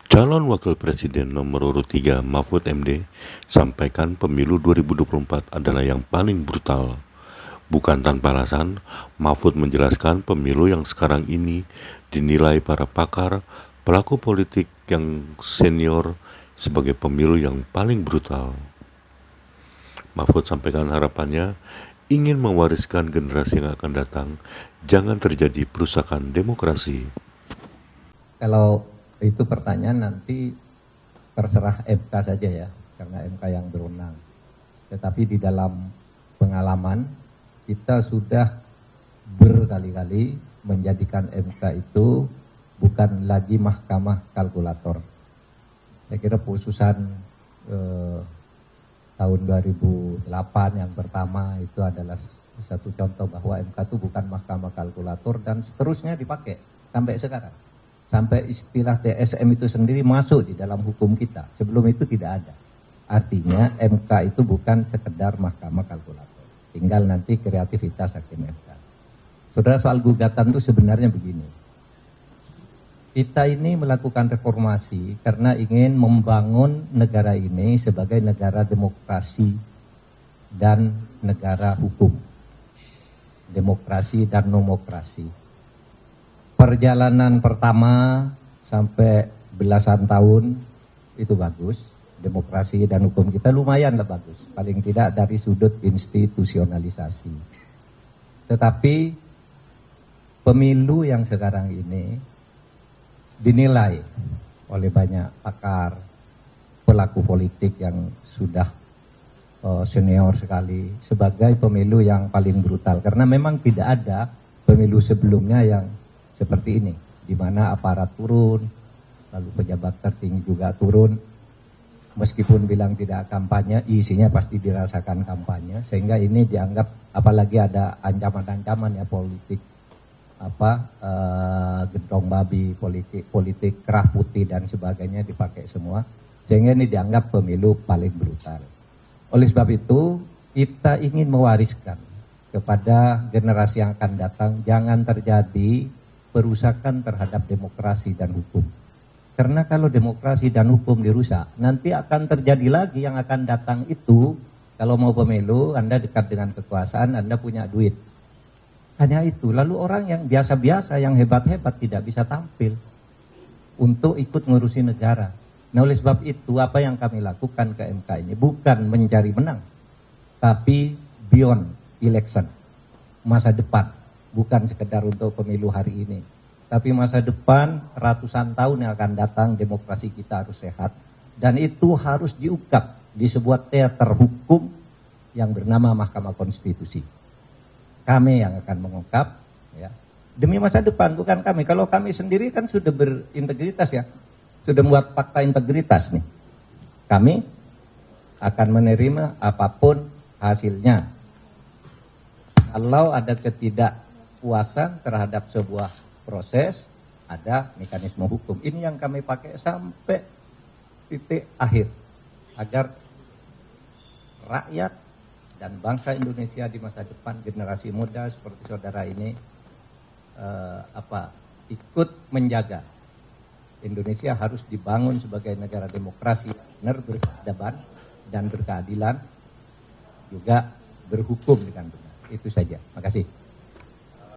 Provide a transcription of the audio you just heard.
Calon Wakil Presiden nomor urut 3 Mahfud MD sampaikan pemilu 2024 adalah yang paling brutal. Bukan tanpa alasan, Mahfud menjelaskan pemilu yang sekarang ini dinilai para pakar, pelaku politik yang senior sebagai pemilu yang paling brutal. Mahfud sampaikan harapannya ingin mewariskan generasi yang akan datang, jangan terjadi perusakan demokrasi. Kalau itu pertanyaan nanti terserah MK saja ya, karena MK yang berwenang. Tetapi di dalam pengalaman kita sudah berkali-kali menjadikan MK itu bukan lagi mahkamah kalkulator. Saya kira putusan tahun 2008 yang pertama itu adalah satu contoh bahwa MK itu bukan mahkamah kalkulator dan seterusnya dipakai sampai sekarang. Sampai istilah TSM itu sendiri masuk di dalam hukum kita. Sebelum itu tidak ada. Artinya MK itu bukan sekedar mahkamah kalkulator. Tinggal nanti kreativitas hakim MK. Saudara, soal gugatan itu sebenarnya begini. Kita ini melakukan reformasi karena ingin membangun negara ini sebagai negara demokrasi dan negara hukum. Demokrasi dan nomokrasi. Perjalanan pertama sampai belasan tahun itu bagus. Demokrasi dan hukum kita lumayanlah bagus. Paling tidak dari sudut institusionalisasi. Tetapi pemilu yang sekarang ini dinilai oleh banyak pakar, pelaku politik yang sudah senior sekali sebagai pemilu yang paling brutal. Karena memang tidak ada pemilu sebelumnya yang seperti ini, di mana aparat turun, lalu pejabat tertinggi juga turun, meskipun bilang tidak kampanye, isinya pasti dirasakan kampanye, sehingga ini dianggap, apalagi ada ancaman-ancaman ya politik, gentong babi, politik kerah putih dan sebagainya dipakai semua, sehingga ini dianggap pemilu paling brutal. Oleh sebab itu, kita ingin mewariskan kepada generasi yang akan datang, jangan terjadi perusakan terhadap demokrasi dan hukum. Karena kalau demokrasi dan hukum dirusak, nanti akan terjadi lagi yang akan datang itu, kalau mau pemilu, Anda dekat dengan kekuasaan, Anda punya duit. Hanya itu, lalu orang yang biasa-biasa, yang hebat-hebat tidak bisa tampil untuk ikut ngurusi negara. Nah, oleh sebab itu, apa yang kami lakukan ke MK ini, bukan mencari menang, tapi beyond election, masa depan. Bukan sekedar untuk pemilu hari ini. Tapi masa depan ratusan tahun yang akan datang demokrasi kita harus sehat. Dan itu harus diungkap di sebuah teater hukum yang bernama Mahkamah Konstitusi. Kami yang akan mengungkap ya, demi masa depan, bukan kami. Kalau kami sendiri kan sudah berintegritas ya. Sudah membuat fakta integritas nih. Kami akan menerima apapun hasilnya. Kalau ada ketidakpuasan terhadap sebuah proses, ada mekanisme hukum. Ini yang kami pakai sampai titik akhir, agar rakyat dan bangsa Indonesia di masa depan, generasi muda seperti saudara ini ikut menjaga Indonesia harus dibangun sebagai negara demokrasi yang benar, berkeadaban dan berkeadilan, juga berhukum dengan benar. Itu saja. Terima kasih.